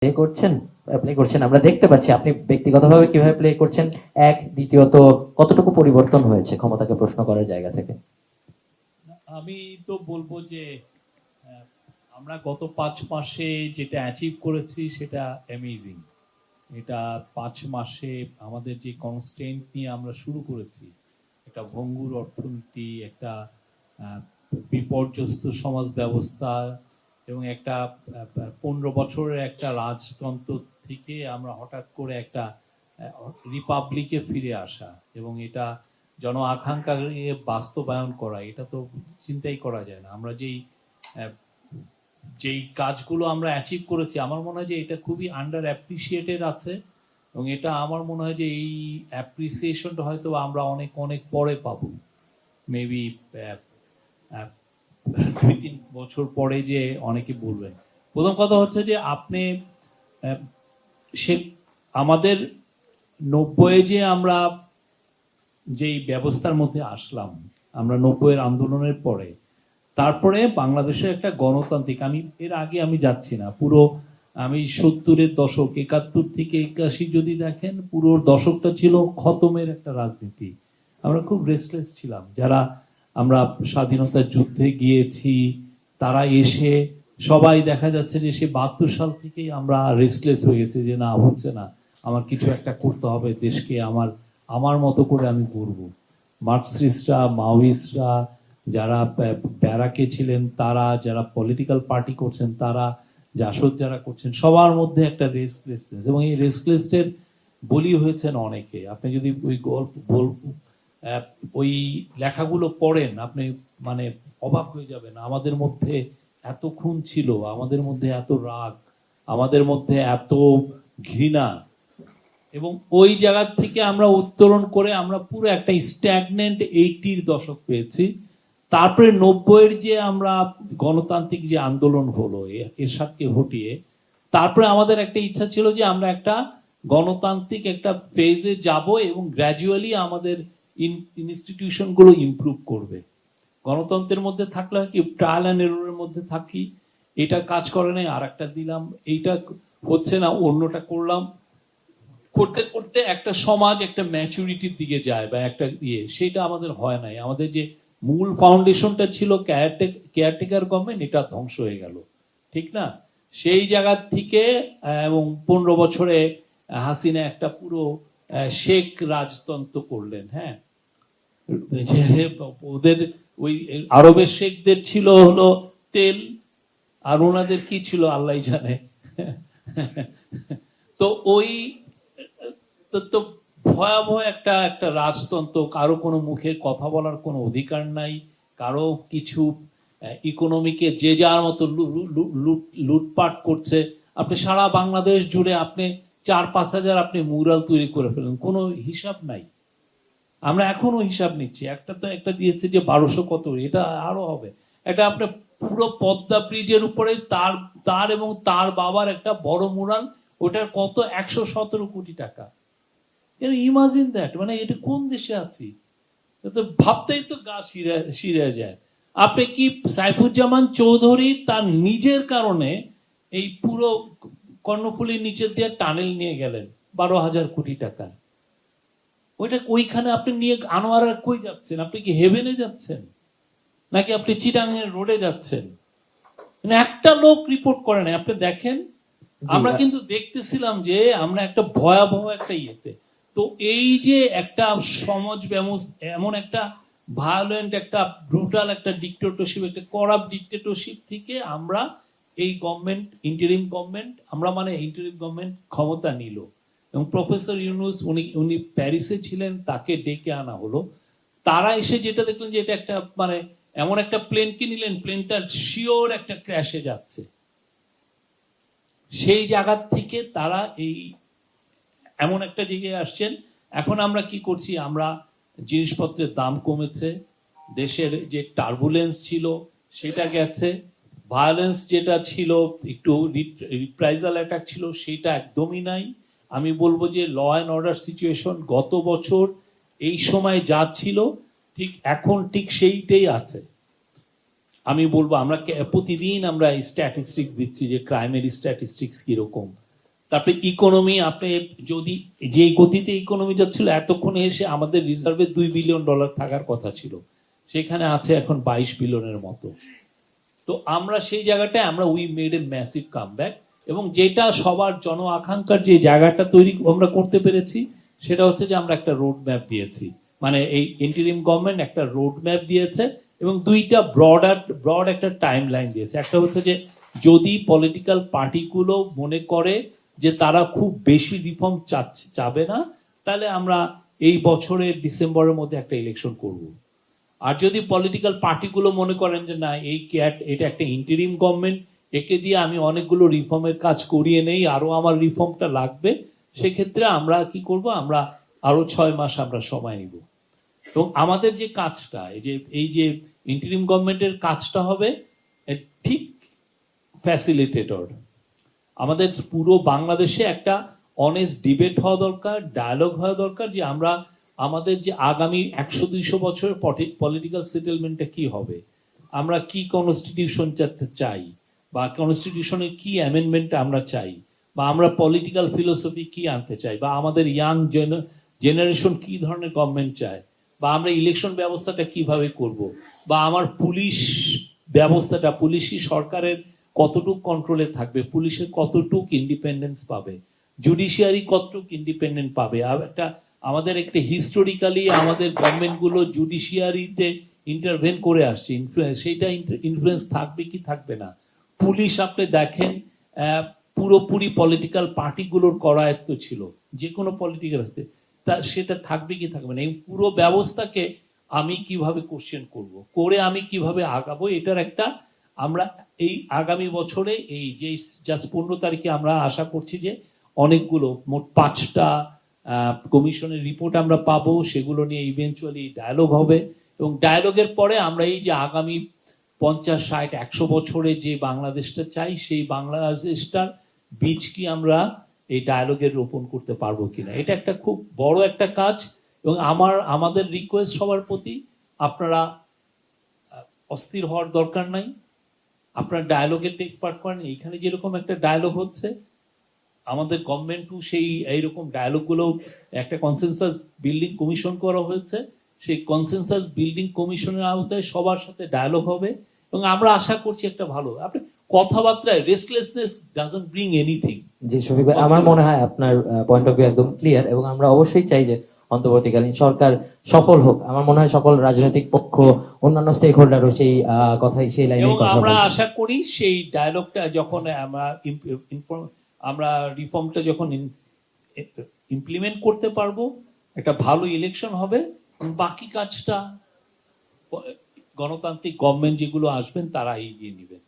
Play করছেন আমরা দেখতে পাচ্ছি আপনি ব্যক্তিগতভাবে কিভাবে প্লে করছেন। এক, দ্বিতীয়ত কতটুকু পরিবর্তন হয়েছে ক্ষমতাকে প্রশ্ন করার জায়গা থেকে? আমি তো বলবো যে আমরা গত 5 মাসে যেটা অ্যাচিভ করেছি সেটা অ্যামেজিং। এটা 5 মাসে আমাদের যে কনস্ট্রেন্ট নিয়ে আমরা শুরু করেছি, একটা ভঙ্গুর অর্থনীতি, একটা বিপর্যস্ত সমাজ ব্যবস্থা এবং একটা 15 বছরের একটা রাজতন্ত্র থেকে আমরা হঠাৎ করে একটা রিপাবলিকে ফিরে আসা এবং এটা জন আকাঙ্ক্ষাকে বাস্তবায়ন করা, এটা তো চিন্তাই করা যায় না। আমরা যেই কাজগুলো আমরা অ্যাচিভ করেছি, আমার মনে হয় যে এটা খুবই আন্ডার অ্যাপ্রিসিয়েটেড আছে এবং এটা আমার মনে হয় যে এই অ্যাপ্রিসিয়েশনটা হয়তো আমরা অনেক অনেক পরে পাবো, মেবি 2-3 বছর পরে যে অনেকে বলবেন। প্রথম কথা হচ্ছে যে আপনি সে আমাদের 90-এ যে আমরা যেই ব্যবস্থার মধ্যে আসলাম, আমরা 90-এর আন্দোলনের পরে, তারপরে বাংলাদেশের একটা গণতান্ত্রিক, আমি এর আগে আমি যাচ্ছি না, পুরো আমি 70-এর দশক 71 থেকে 81 যদি দেখেন, পুরো দশকটা ছিল খতমের একটা রাজনীতি। আমরা খুব রেস্টলেস ছিলাম, যারা আমরা স্বাধীনতার যুদ্ধে গিয়েছি তারা এসে সবাই দেখা যাচ্ছে যে সে 72 সাল থেকেই আমরা রেস্টলেস হয়ে গেছি যে না হচ্ছে না, আমার কিছু একটা করতে হবে, দেশকে আমার মতো করে আমি করবো। মার্কসিস্টরা, মাওয়িস্টরা, যারা ব্যারাকে ছিলেন তারা, যারা পলিটিক্যাল পার্টি করছেন তারা, জাসদ যারা করছেন, সবার মধ্যে একটা রেস্টলেসনেস, এবং এই রেস্টলেসের বলি হয়েছেন অনেকে। আপনি যদি ওই গল্প ওই লেখাগুলো পড়েন, আপনি মানে অবাক হয়ে যাবেন। আমাদের মধ্যে এত খুন ছিল, আমাদের মধ্যে এত রাগ, আমাদের মধ্যে এত ঘৃণা, এবং ওই জায়গা থেকে আমরা উত্তরণ করে আমরা পুরো একটা স্ট্যাগনেন্ট 80-র দশক পেয়েছি। তারপরে 90-এর যে আমরা গণতান্ত্রিক যে আন্দোলন হলো এরশাদকে হটিয়ে, তারপরে আমাদের একটা ইচ্ছা ছিল যে আমরা একটা গণতান্ত্রিক একটা ফেজে যাব এবং গ্র্যাজুয়ালি আমাদের ইনস্টিটিউশন গুলো ইমপ্রুভ করবে। গণতন্ত্রের মধ্যে থাকলে কি ট্রায়াল অ্যান্ড এররের মধ্যে থাকি, এটা কাজ করে নাই আর একটা দিলাম, এইটা হচ্ছে না অন্যটা করলাম, করতে করতে একটা সমাজ একটা ম্যাচুরিটির দিকে যায় বা একটা সেটা আমাদের হয় নাই। আমাদের যে মূল ফাউন্ডেশনটা ছিল কেয়ারটেকার গভর্নমেন্ট, এটা ধ্বংস হয়ে গেল, ঠিক না? সেই জায়গা থেকে এবং 15 বছরে হাসিনা একটা পুরো শেখ রাজতন্ত্র করলেন। হ্যাঁ, ওদের ওই আরবের শেখদের ছিল হলো তেল, আর ওনাদের কি ছিল আল্লাহ জানে। তো ওই তো ভয়াবহ একটা একটা রাজতন্ত্র, কারো কোনো মুখে কথা বলার কোনো অধিকার নাই, কারো কিছু ইকোনমিকে যে যার মতো লুটপাট করছে। আপনি সারা বাংলাদেশ জুড়ে আপনি 4-5 হাজার আপনি মুরাল তৈরি করে ফেলেন, কোনো হিসাব নাই। আমরা এখনো হিসাব নিচ্ছি, একটা দিয়েছে যে 1200 কত, এটা আরো হবে। এটা আপনার পুরো পদ্মা ব্রিজের উপরে তার এবং তার বাবার একটা বড় মুরাল, ওটার কত 117 কোটি টাকা। ইমাজিন দ্যাট, মানে এটা কোন দেশে আছি? ভাবতেই তো গা শিরে যায়। আপনি কি সাইফুজ্জামান চৌধুরী তার নিজের কারণে এই পুরো কর্ণফুলীর নিচের দিয়ে টানেল নিয়ে গেলেন 12,000 কোটি টাকা। ওইখানে আপনি নিয়ে আনোয়ারা কই যাচ্ছেন? আপনি কি হেভেনে যাচ্ছেন নাকি আপনি চিটাঙের রোডে যাচ্ছেন? মানে একটা লোক রিপোর্ট করে নাই। আপনি দেখেন, আমরা কিন্তু দেখতেছিলাম যে আমরা একটা ভয়াবহ একটা ইয়েতে, তো এই যে একটা সমাজ ব্যবস্থা, এমন একটা ভায়োলেন্ট, একটা ব্রুটাল একটা ডিক্টেটরশিপ, একটা করাপ্ট ডিক্টেটরশিপ থেকে আমরা এই গভর্নমেন্ট, ইন্টারিম গভর্নমেন্ট, আমরা মানে ইন্টারিম গভর্নমেন্ট ক্ষমতা নিল এবং প্রফেসর ইউনুস উনি প্যারিসে ছিলেন, তাকে ডেকে আনা হলো। তারা এসে যেটা দেখলেন যে এটা একটা মানে এমন একটা প্লেন কিনলেন, প্লেনটা শিওর একটা ক্র্যাশে যাচ্ছে। সেই জায়গা থেকে তারা এই এমন একটা জায়গায় আসছেন। এখন আমরা কি করছি? আমরা জিনিসপত্রের দাম কমেছে, দেশের যে টার্বুলেন্স ছিল সেটা গেছে, ভায়োলেন্স যেটা ছিল, একটু রিপ্রাইজাল অ্যাটাক ছিল, সেটা একদমই নাই। আমি বলবো যে ল অ্যান্ড অর্ডার সিচুয়েশন গত বছর এই সময় যা ছিল ঠিক এখন ঠিক সেইটাই আছে। আমি বলবো আমরা প্রতিদিন আমরা স্ট্যাটিস্টিক্স দিচ্ছি যে ক্রাইমের স্ট্যাটিস্টিক্স কিরকম, তারপরে ইকোনমি, আপনি যদি যে গতিতে ইকোনমি যাচ্ছিল এতক্ষণে এসে আমাদের রিজার্ভে $2 বিলিয়ন থাকার কথা ছিল, সেখানে আছে এখন 22 বিলিয়নের মতো। তো আমরা সেই জায়গাটায় আমরা we made a massive comeback, এবং যেটা সবার জন আকাঙ্ক্ষার যে জায়গাটা তৈরি আমরা করতে পেরেছি সেটা হচ্ছে যে আমরা একটা রোড ম্যাপ দিয়েছি, মানে এই ইন্টারিম গভর্নমেন্ট একটা রোড ম্যাপ দিয়েছে এবং দুইটা ব্রড একটা টাইম লাইন দিয়েছে। একটা হচ্ছে যে যদি পলিটিক্যাল পার্টিগুলো মনে করে যে তারা খুব বেশি রিফর্ম চাবে না, তাহলে আমরা এই বছরের ডিসেম্বরের মধ্যে একটা ইলেকশন করব। আর যদি পলিটিক্যাল পার্টিগুলো মনে করেন যে না এটা একটা ইন্টারিম গভর্নমেন্ট, একে দিয়ে আমি অনেকগুলো রিফর্মের কাজ করিয়ে নেই, আরো আমার রিফর্মটা লাগবে, সেক্ষেত্রে আমরা কি করব, আমরা আরো 6 মাস আমরা সময় নিব। এবং আমাদের যে কাজটা এই যে ইন্টারিম গভর্নমেন্টের কাজটা হবে ঠিক ফ্যাসিলিটেটর। আমাদের পুরো বাংলাদেশে একটা অনেস্ট ডিবেট হওয়া দরকার, ডায়ালগ হওয়া দরকার, যে আমরা আমাদের যে আগামী 100-200 বছরের পলিটিক্যাল সেটেলমেন্টটা কি হবে, আমরা কি কনস্টিটিউশন চাই, বা কনস্টিটিউশনের কি অ্যামেন্ডমেন্ট আমরা চাই, বা আমরা পলিটিক্যাল ফিলোসফি কি আনতে চাই, বা আমাদের ইয়াং জেনারেশন কি ধরনের গভর্নমেন্ট চায়, বা আমরা ইলেকশন ব্যবস্থাটা কিভাবে করব, বা আমার পুলিশ ব্যবস্থাটা, পুলিশি সরকারের কতটুকু কন্ট্রোলে থাকবে, পুলিশের কতটুকু ইন্ডিপেন্ডেন্স পাবে, জুডিশিয়ারি কতটুকু ইন্ডিপেন্ডেন্ট পাবে। আর আমাদের একটা হিস্টোরিক্যালি আমাদের গভর্নমেন্টগুলো জুডিশিয়ারিতে ইন্টারভেন করে আসছে, সেইটা ইনফ্লুয়েন্স থাকবে কি থাকবে না। পুলিশ আপনি দেখেন পুরোপুরি পলিটিক্যাল পার্টিগুলোর করায়ত্ত ছিল, যে কোনো পলিটিক্যাল হতে, তা সেটা থাকবে কি থাকবে না। এই পুরো ব্যবস্থাকে আমি কিভাবে কোশ্চেন করব, করে আমি কিভাবে আগাবো, এটার একটা আমরা এই আগামী বছরে এই যে জাস্ট 15 তারিখে আমরা আশা করছি যে অনেকগুলো মোট 5টা কমিশনের রিপোর্ট আমরা পাবো, সেগুলো নিয়ে ইভেন্চুয়ালি ডায়ালগ হবে, এবং ডায়ালগের পরে আমরা এই যে আগামী 50, 60, 100 বছরে যে বাংলাদেশটা চাই, সেই বাংলাদেশটার বীজ কি আমরা এই ডায়ালগের রোপণ করতে পারবো কিনা, এটা একটা খুব বড় একটা কাজ। এবং আমাদের রিকোয়েস্ট সবার প্রতি, আপনারা অস্থির হওয়ার দরকার নাই, আপনারা ডায়ালগে টেক পার্ট করেন। এইখানে যেরকম একটা ডায়ালগ হচ্ছে, আমাদের গভর্নমেন্টও সেই এইরকম ডায়ালগ গুলো, একটা কনসেনসাস বিল্ডিং কমিশন করা হয়েছে, সেই কনসেনসাস বিল্ডিং কমিশনের আওতায় সবার সাথে ডায়ালগ হবে, এবং আমরা আশা করছি একটা ভালো, আপনি কথাবার্তায় রেস্টলেসনেস ডাজন্ট ব্রিং এনিথিং। জি শফিক ভাই, আমার মনে হয় আপনার পয়েন্ট অফ ভিউ একদম ক্লিয়ার, এবং আমরা অবশ্যই চাই যে অন্তর্বর্তীকালীন সরকার সফল হোক। আমার মনে হয় সকল রাজনৈতিক পক্ষ, অন্যান্য স্টেক হোল্ডারও সেই কথাই, সেই লাইনে এবং কথা আমরা বলছে। আশা করি সেই ডায়ালগটা যখন আমরা রিফর্মটা যখন ইমপ্লিমেন্ট করতে পারবো, একটা ভালো ইলেকশন হবে, বাকি কাজটা গণতান্ত্রিক গভর্নমেন্ট যেগুলো আসবেন তারা এগিয়ে নেবেন।